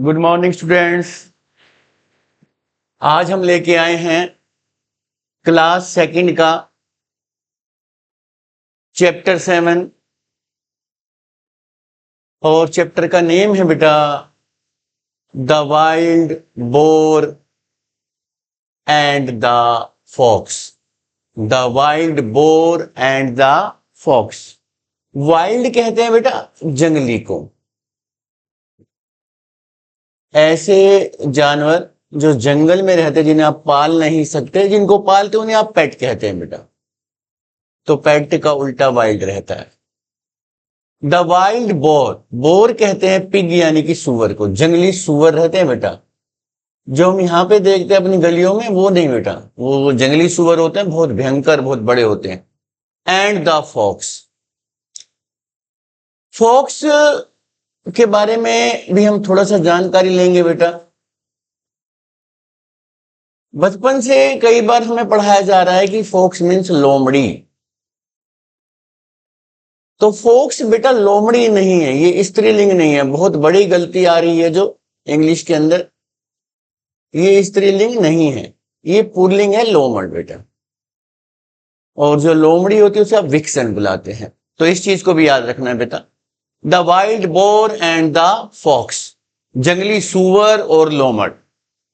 Good morning students. आज हम लेके आए हैं क्लास सेकंड का चैप्टर 7 और चैप्टर का नेम है बेटा the wild boar and the fox. The wild boar and the fox. Wild कहते हैं बेटा जंगली को, ऐसे जानवर जो जंगल में रहते जिन्हें आप पाल नहीं सकते, जिनको पालते उन्हें आप पेट कहते हैं बेटा। तो पेट का उल्टा वाइल्ड रहता है। द वाइल्ड बोर, बोर कहते हैं पिग यानी कि सुअर को, जंगली सुअर रहते हैं बेटा। जो हम यहाँ पे देखते हैं अपनी गलियों में वो नहीं बेटा, वो जंगली सुअर होते हैं, बहुत भयंकर, बहुत बड़े होते हैं। एंड द फॉक्स, फॉक्स के बारे में भी हम थोड़ा सा जानकारी लेंगे बेटा। बचपन से कई बार हमें पढ़ाया जा रहा है कि फॉक्स मीन्स लोमड़ी। तो फोक्स बेटा लोमड़ी नहीं है, ये स्त्रीलिंग नहीं है। बहुत बड़ी गलती आ रही है जो इंग्लिश के अंदर, ये स्त्रीलिंग नहीं है, ये पुल्लिंग है, लोमड़ बेटा। और जो लोमड़ी होती है उसे आप विक्सन बुलाते हैं। तो इस चीज को भी याद रखना है बेटा। The wild boar and the fox, जंगली सुअर और लोमड़।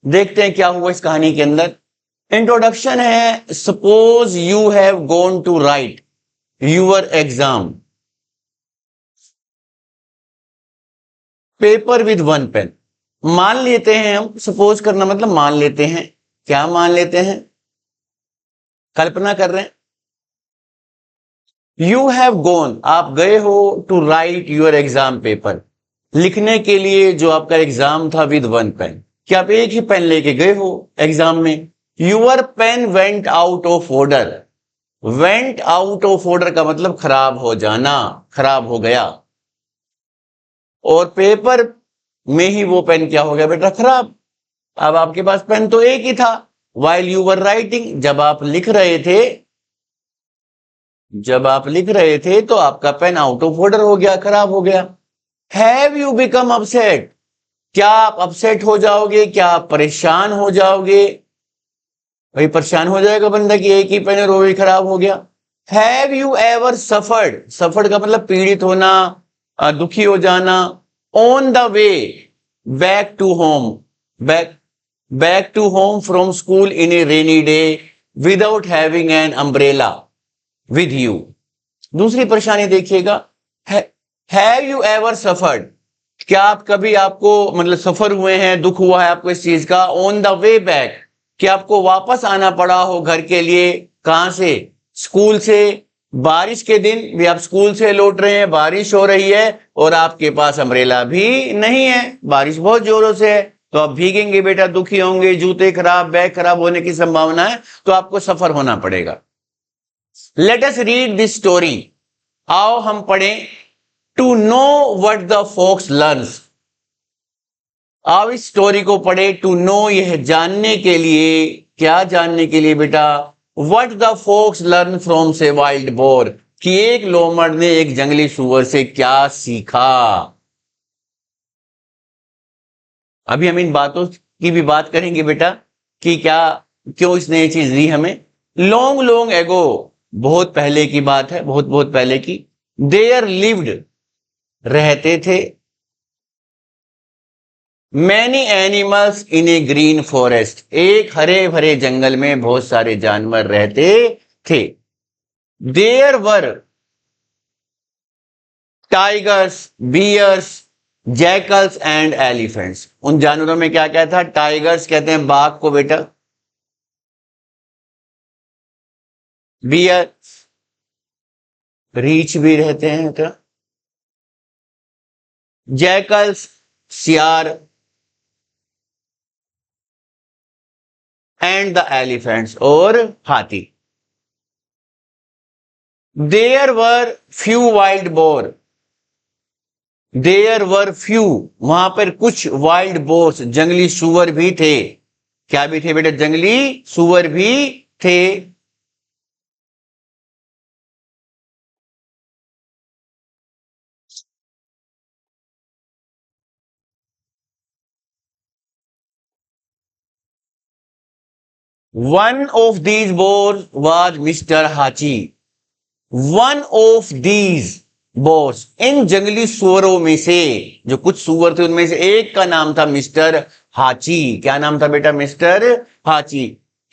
देखते हैं क्या हुआ इस कहानी के अंदर। इंट्रोडक्शन है, suppose you have gone to write your exam paper with one pen. मान लेते हैं हम, सपोज करना मतलब मान लेते हैं। क्या मान लेते हैं? कल्पना कर रहे हैं। यू हैव गॉन, आप गए हो, to write your exam paper, लिखने के लिए जो आपका एग्जाम था, विद वन पेन। क्या आप एक ही पेन लेके गए हो एग्जाम में? Your pen went out of order. Went out of order का मतलब खराब हो जाना, खराब हो गया। और पेपर में ही वो पेन क्या हो गया बेटा? खराब। अब आपके पास पेन तो एक ही था। वाइल यू वर राइटिंग, जब आप लिख रहे थे, जब आप लिख रहे थे तो आपका पेन आउट ऑफ ऑर्डर हो गया, खराब हो गया। हैव यू बिकम अपसेट, क्या आप अपसेट हो जाओगे? क्या आप परेशान हो जाओगे? भाई परेशान हो जाएगा बंदा कि एक ही पेन है, वो भी खराब हो गया। Have you ever suffered, suffered का मतलब पीड़ित होना, दुखी हो जाना। On the way back to home, back back to home from school in a rainy day without having an umbrella with you. दूसरी परेशानी देखिएगा, हैव यू एवर सफर्ड, क्या आप कभी, आपको मतलब सफर हुए हैं, दुख हुआ है आपको इस चीज का? ऑन द वे बैक, कि आपको वापस आना पड़ा हो घर के लिए। कहां से? स्कूल से। बारिश के दिन भी आप स्कूल से लौट रहे हैं, बारिश हो रही है और आपके पास अम्ब्रेला भी नहीं है, बारिश बहुत जोरों से है, तो आप भीगेंगे बेटा, दुखी होंगे, जूते खराब, बैग खराब होने की संभावना है, तो आपको सफर होना पड़ेगा। Let us read this story, आओ हम पढ़ें। To know what the fox learns, आओ इस स्टोरी को पढ़े। टू नो, यह जानने के लिए, क्या जानने के लिए बेटा? What the fox learn from से वाइल्ड बोर, कि एक लोमड़ ने एक जंगली सुअर से क्या सीखा। अभी हम इन बातों की भी बात करेंगे बेटा कि क्या, क्यों इसने ये चीज दी हमें। लॉन्ग लॉन्ग एगो, बहुत पहले की बात है, बहुत बहुत पहले की। देयर लिव्ड, रहते थे। Many animals in A green forest, एक हरे भरे जंगल में बहुत सारे जानवर रहते थे। There were tigers, bears, jackals and elephants. उन जानवरों में क्या क्या था? टाइगर्स कहते हैं बाघ को बेटा, बियर, रीछ भी रहते हैं बेटा, जैकल्स सियार, एंड द एलिफेंट्स और हाथी। There were few wild boar, there were few, वहां पर कुछ वाइल्ड बोर्स, जंगली सुअर भी थे। क्या भी थे बेटा? जंगली सुअर भी थे। One of these boars was mister Hachi. One of these boars, इन जंगली सुअरों में से, जो कुछ सुअर थे उनमें से एक का नाम था मिस्टर हाची। क्या नाम था बेटा? मिस्टर हाची।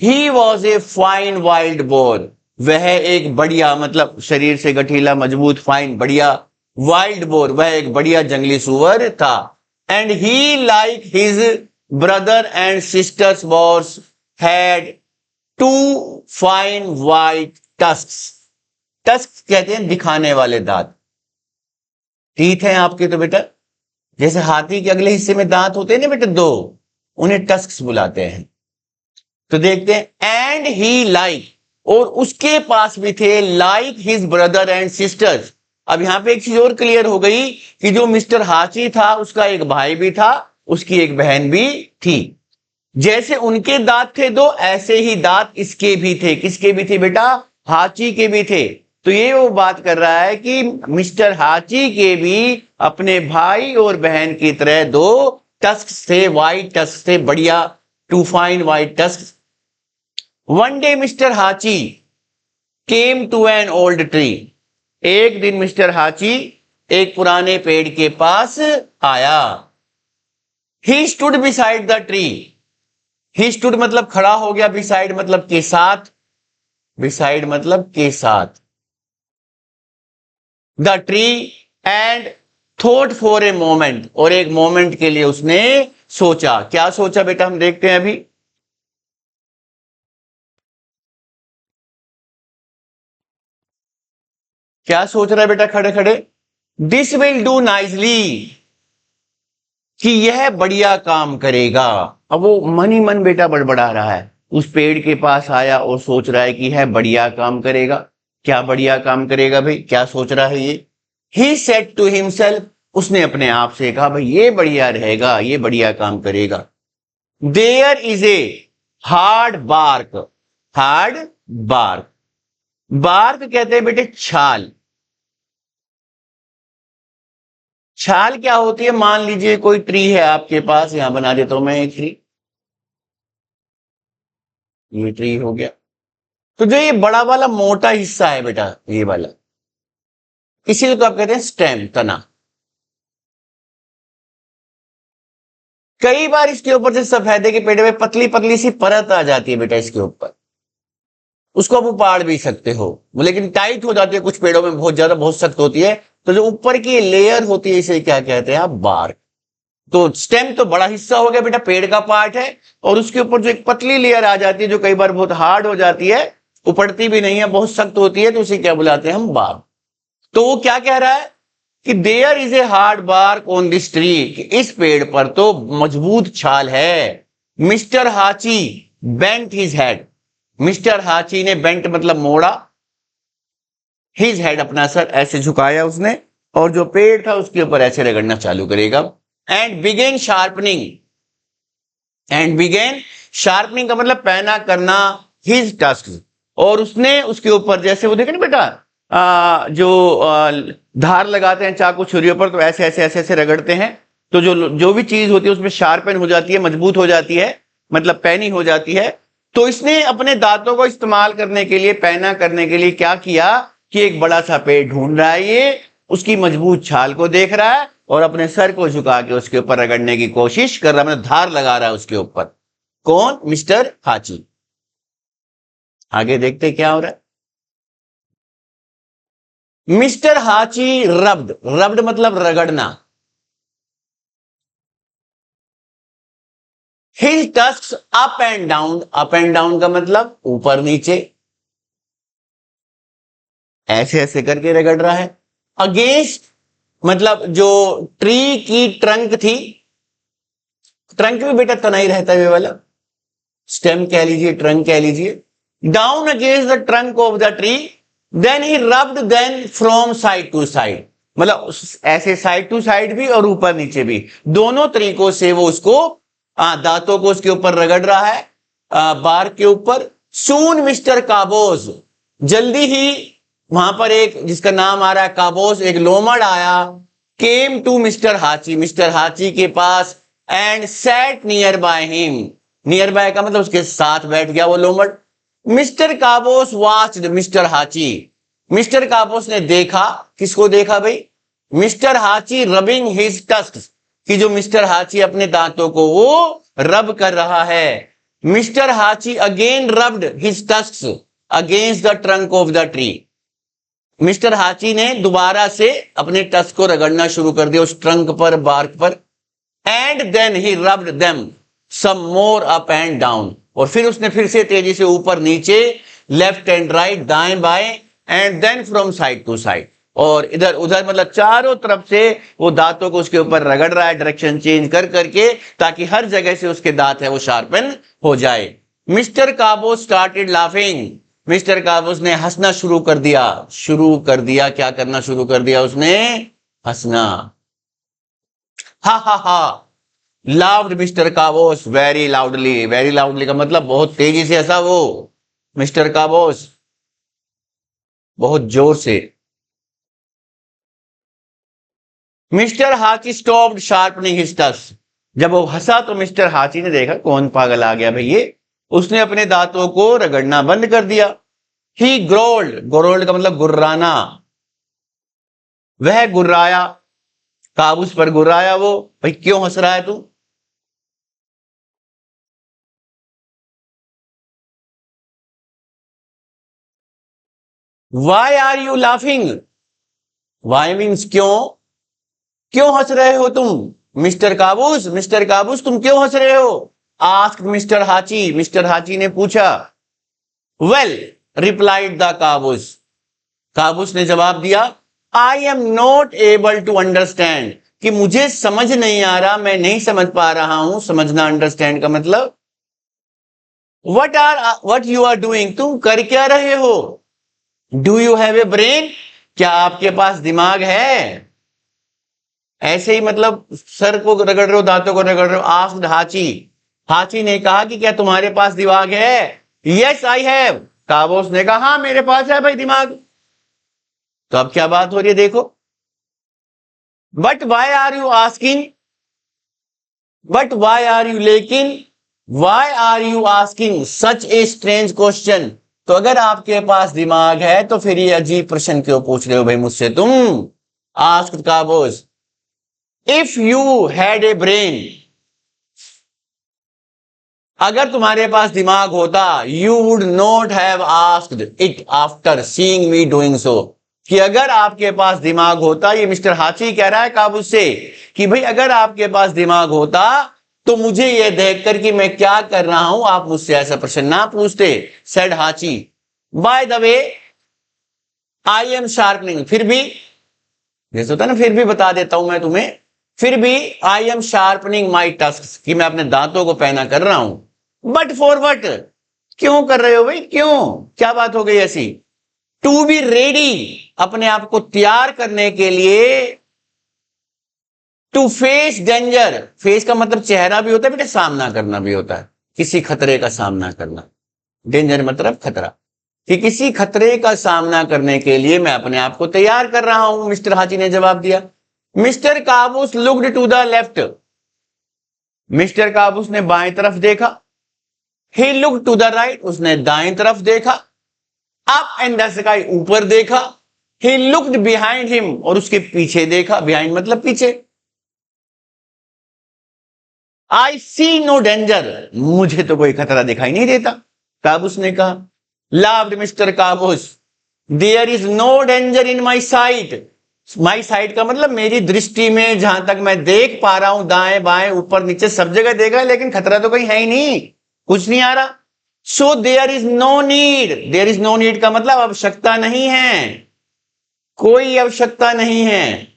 He was a fine wild boar, वह एक बढ़िया, मतलब शरीर से गठीला, मजबूत, फाइन, बढ़िया, वाइल्ड बोर, वह एक बढ़िया जंगली सुअर था। And he like his brother and sisters boars had two fine white tusks. Tusk कहते हैं दिखाने वाले दांत। टीथ हैं आपके तो बेटा, जैसे हाथी के अगले हिस्से में दांत होते हैं ना बेटा दो, उन्हें टस्क्स बुलाते हैं। तो देखते हैं, एंड ही लाइक, और उसके पास भी थे, like his brother and sisters. अब यहां पे एक चीज और क्लियर हो गई कि जो मिस्टर हाची था उसका एक भाई भी था, उसकी एक बहन भी थी। जैसे उनके दांत थे दो, ऐसे ही दांत इसके भी थे। किसके भी थे बेटा? हाची के भी थे। तो ये वो बात कर रहा है कि मिस्टर हाची के भी अपने भाई और बहन की तरह दो टस्क थे, वाइट टस्क थे, बढ़िया, two fine white tusk. One day mister Hachi came to an old tree. एक दिन मिस्टर हाची एक पुराने पेड़ के पास आया। He stood beside the tree. He stood मतलब खड़ा हो गया, बिसाइड मतलब के साथ, बिसाइड मतलब के साथ, the tree, and thought for a moment, और एक मोमेंट के लिए उसने सोचा। क्या सोचा बेटा? हम देखते हैं अभी। क्या सोच रहा है बेटा खड़े खड़े? दिस विल डू नाइसली, कि यह बढ़िया काम करेगा। अब वो मन ही मन बेटा बड़बड़ा रहा है, उस पेड़ के पास आया और सोच रहा है कि यह बढ़िया काम करेगा। क्या बढ़िया काम करेगा भाई? क्या सोच रहा है ये? ही सेड टू हिमसेल्फ, उसने अपने आप से कहा भाई ये बढ़िया रहेगा, ये बढ़िया काम करेगा। There is a hard bark. Hard bark, bark कहते हैं बेटे छाल। छाल क्या होती है? मान लीजिए कोई ट्री है आपके पास, यहां बना देता हूं मैं एक ट्री, ये ट्री हो गया। तो जो ये बड़ा वाला मोटा हिस्सा है बेटा, ये वाला, इसी को आप कहते हैं स्टेम, तना। कई बार इसके ऊपर से सफेदे के पेड़ में पतली पतली सी परत आ जाती है बेटा इसके ऊपर, उसको आप उपाड़ भी सकते हो, लेकिन टाइट हो जाती है कुछ पेड़ों में, बहुत ज्यादा, बहुत सख्त होती है। तो जो ऊपर की लेयर होती है इसे क्या कहते हैं आप? बार्क। तो स्टेम तो बड़ा हिस्सा हो गया बेटा, पेड़ का पार्ट है, और उसके ऊपर जो एक पतली लेयर आ जाती है जो कई बार बहुत हार्ड हो जाती है, उपड़ती भी नहीं है, बहुत सख्त होती है, तो उसे क्या बुलाते हैं हम? बार्क। तो वो क्या कह रहा है कि there is a hard bark on this tree, इस पेड़ पर तो मजबूत छाल है। मिस्टर हाची bent his head, mister Hachi ने, बेंट मतलब मोड़ा, हिज हेड अपना सर ऐसे झुकाया उसने, और जो पेड़ था उसके ऊपर ऐसे रगड़ना चालू करेगा। And begin sharpening, and begin sharpening का मतलब पैना करना, हिज टस्क, और उसने उसके ऊपर, जैसे वो देखे ना बेटा धार लगाते हैं चाकू छुरियों पर, तो ऐसे ऐसे ऐसे ऐसे रगड़ते हैं, तो जो भी चीज होती है उसमें शार्पन हो जाती है, मजबूत हो जाती है, मतलब पैनी हो जाती है। तो इसने अपने दांतों को इस्तेमाल करने के लिए, पैना करने के लिए क्या किया कि एक बड़ा सा पेड़ ढूंढ रहा है, ये उसकी मजबूत छाल को देख रहा है और अपने सर को झुका के उसके ऊपर रगड़ने की कोशिश कर रहा है, मतलब धार लगा रहा है उसके ऊपर। कौन? मिस्टर हाची। आगे देखते क्या हो रहा है। मिस्टर हाची रब्ड, रब्ड मतलब रगड़ना, his tusks up and down, up and down का मतलब ऊपर नीचे, ऐसे ऐसे करके रगड़ रहा है। अगेंस्ट मतलब जो ट्री की ट्रंक थी, ट्रंक में बेटा तना ही रहता है ये वाला, स्टेम कह लीजिए, ट्रंक कह लीजिए। Down against the trunk of the tree, then he rubbed then from side to side, मतलब ऐसे साइड टू साइड भी और ऊपर नीचे भी, दोनों तरीकों से वो उसको दांतों को उसके ऊपर रगड़ रहा है, बार के ऊपर। सून मिस्टर काबोज, जल्दी ही वहां पर एक जिसका नाम आ रहा है काबोज, एक लोमड़ आया, came to mister Hachi, mister Hachi के पास, and sat near by him, near by का मतलब उसके साथ बैठ गया वो लोमड़। Mister Kabos watched mister Hachi. Mister Kabos ने देखा, किसको देखा भाई? मिस्टर हाची रबिंग हिज टस्क्स, कि जो मिस्टर हाची अपने दांतों को वो रब कर रहा है। मिस्टर हाची again rubbed his tusks against the trunk of the tree. Mister Hachi ने दोबारा से अपने टस्क को रगड़ना शुरू कर दिया उस ट्रंक पर, बार्क पर। And then he rubbed them some more up and down, और फिर उसने फिर से तेजी से ऊपर नीचे, लेफ्ट एंड राइट, दाएं बाएं, and then from side to side, और इधर उधर, मतलब चारों तरफ से वो दांतों को उसके ऊपर रगड़ रहा है, डायरेक्शन चेंज कर करके, ताकि हर जगह से उसके दांत है वो शार्पन हो जाए। Mister Kabos started laughing. Mister Kabos ने हंसना शुरू कर दिया। क्या करना शुरू कर दिया उसने? हंसना। Ha ha ha loud mister Kabos very loudly. Very loudly का मतलब बहुत तेजी से हंसा वो मिस्टर काबोस, बहुत जोर से। मिस्टर हाची स्टॉप्ड शार्पनिंग हिज टस्क। जब वो हंसा तो मिस्टर हाची ने देखा कौन पागल आ गया भाई ये, उसने अपने दांतों को रगड़ना बंद कर दिया। ही ग्रोल्ड। ग्रोल्ड का मतलब गुर्राना। वह गुर्राया, काबूस पर गुर्राया वो, भाई क्यों हंस रहा है तू? Why are you laughing? Why means क्यों, क्यों हंस रहे हो तुम? मिस्टर काबूस, मिस्टर काबूस तुम क्यों हंस रहे हो? Asked mister Hachi. Mister Hachi ने पूछा। Well replied the Kaboos. Kaboos ने जवाब दिया, I am not able to understand, कि मुझे समझ नहीं आ रहा, मैं नहीं समझ पा रहा हूं। समझना, अंडरस्टैंड का मतलब। वट यू आर डूइंग, तुम कर क्या रहे हो? Do you have a brain, क्या आपके पास दिमाग है? ऐसे ही मतलब सर को रगड़ रहे हो, दांतों को रगड़ रहे हो। आस्क्ड हाची। हाची ने कहा कि क्या तुम्हारे पास दिमाग है? Yes I have. काबोस ने कहा हाँ मेरे पास है भाई दिमाग। तो अब क्या बात हो रही है देखो। But why are you asking, but why are you, लेकिन, why are you asking such a strange question, तो अगर आपके पास दिमाग है तो फिर ये अजीब प्रश्न क्यों पूछ रहे हो भाई मुझसे तुम? Asked Kabos. If you had a brain, अगर तुम्हारे पास दिमाग होता, you would not have asked it after seeing me doing so, कि अगर आपके पास दिमाग होता, ये मिस्टर हाची कह रहा है काबूस से, कि भाई अगर आपके पास दिमाग होता तो मुझे यह देखकर कि मैं क्या कर रहा हूं आप मुझसे ऐसा प्रश्न ना पूछते। सेड हाची। By the way I am sharpening, फिर भी, जैसे होता है ना, फिर भी बता देता हूं मैं तुम्हें, फिर भी I am sharpening my tusk, कि मैं अपने दांतों को पैना कर रहा हूं। बट फॉर वट, क्यों कर रहे हो भाई, क्यों, क्या बात हो गई ऐसी? टू बी रेडी, अपने आप को तैयार करने के लिए। टू फेस डेंजर, फेस का मतलब चेहरा भी होता है बेटा, सामना करना भी होता है, किसी खतरे का सामना करना। डेंजर मतलब खतरा, कि किसी खतरे का सामना करने के लिए मैं अपने आप को तैयार कर रहा हूं, मिस्टर हाची ने जवाब दिया। Mister Kaboos looked to the left, mister Kaboos ने बाएं तरफ देखा। He looked to the right, उसने दाएं तरफ देखा। अप एंड द स्काई, ऊपर देखा। ही लुक्ड बिहाइंड हिम, और उसके पीछे देखा। बिहाइंड मतलब पीछे। आई सी नो डेंजर, मुझे तो कोई खतरा दिखाई नहीं देता, काबूस ने कहा। Laughed mister Kaboos. There is no danger in my sight, my sight का मतलब मेरी दृष्टि में, जहां तक मैं देख पा रहा हूं, दाएं बाएं ऊपर नीचे सब जगह देखा, लेकिन खतरा तो कहीं है ही नहीं, कुछ नहीं आ रहा। So there is no need, there is no need का मतलब आवश्यकता नहीं है, कोई आवश्यकता नहीं है।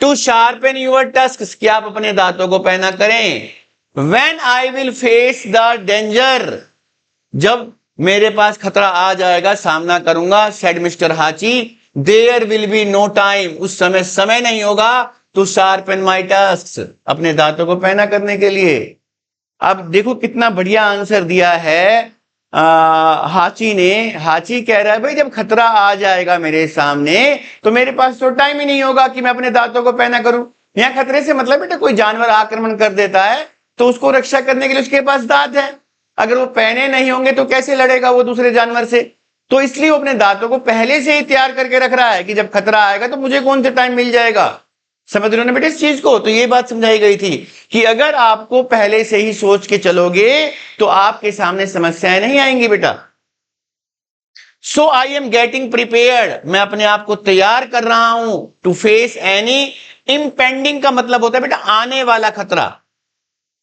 टू शार्पन यूर टस्क, कि आप अपने दांतों को पैना करें। When I will face the danger, जब मेरे पास खतरा आ जाएगा, सामना करूंगा। Said mister Hachi. There will be no time, उस समय समय नहीं होगा। टू शार्पन माई टस्क, अपने दांतों को पैना करने के लिए। अब देखो कितना बढ़िया आंसर दिया है हाची ने। हाची कह रहा है भाई जब खतरा आ जाएगा मेरे सामने तो मेरे पास तो टाइम ही नहीं होगा कि मैं अपने दांतों को पैना करूं। यहां खतरे से मतलब बेटा कोई जानवर आक्रमण कर देता है तो उसको रक्षा करने के लिए उसके पास दांत है। अगर वो पहने नहीं होंगे तो कैसे लड़ेगा वो दूसरे जानवर से? तो इसलिए वो अपने दांतों को पहले से ही तैयार करके रख रहा है कि जब खतरा आएगा तो मुझे कौन से टाइम मिल जाएगा। समझ रहे हो ना बेटे इस चीज को? तो ये बात समझाई गई थी कि अगर आपको पहले से ही सोच के चलोगे तो आपके सामने समस्याएं नहीं आएंगी बेटा। सो आई एम गेटिंग प्रिपेयर्ड, मैं अपने आप को तैयार कर रहा हूं टू फेस एनी इम्पेंडिंग का मतलब होता है बेटा आने वाला खतरा।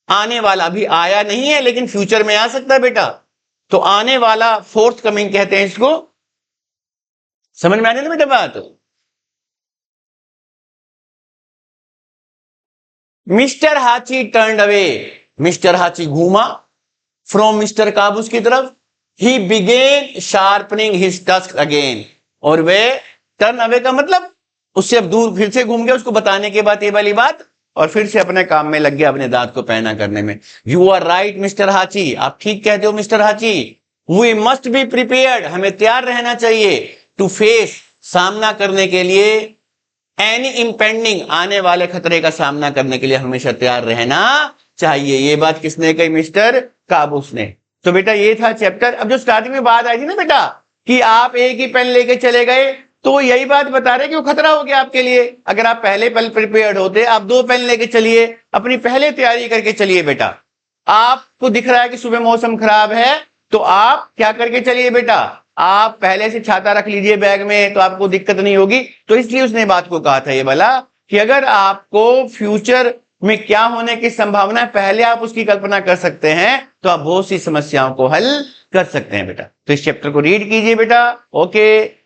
आने वाला, अभी आया नहीं है लेकिन फ्यूचर में आ सकता है बेटा, तो आने वाला फोर्थ कमिंग कहते हैं इसको। समझ में आने ना बेटा बात? मिस्टर हाची टर्न्ड अवे, मिस्टर हाची घूमा फ्रॉम मिस्टर काबूस की तरफ। ही begin sharpening his tusk again, और वे टर्न अवे का मतलब उससे अब दूर फिर से घूम गया उसको बताने के बाद ये वाली बात, और फिर से अपने काम में लग गया अपने दांत को पहना करने में। यू आर राइट मिस्टर हाची, आप ठीक कहते हो मिस्टर हाची। वी मस्ट बी प्रिपेयर्ड, हमें तैयार रहना चाहिए टू फेस, सामना करने के लिए, एनी इम्पेंडिंग, आने वाले खतरे का सामना करने के लिए हमेशा तैयार रहना चाहिए। ये बात किसने कही? मिस्टर काबूस ने। तो बेटा ये था चैप्टर। अब जो स्टार्टिंग में बात आई थी ना बेटा कि आप एक ही पेन लेके चले गए, तो यही बात बता रहे कि वो खतरा हो गया आपके लिए। अगर आप पहले पल प्रिपेयर्ड होते, आप 2 पेन लेके चलिए, अपनी पहले तैयारी करके चलिए बेटा। आपको दिख रहा है कि सुबह मौसम खराब है, तो आप क्या करके चलिए बेटा, आप पहले से छाता रख लीजिए बैग में, तो आपको दिक्कत नहीं होगी। तो इसलिए उसने बात को कहा था ये वाला कि अगर आपको फ्यूचर में क्या होने की संभावना है पहले आप उसकी कल्पना कर सकते हैं, तो आप बहुत सी समस्याओं को हल कर सकते हैं बेटा। तो इस चैप्टर को रीड कीजिए बेटा। ओके।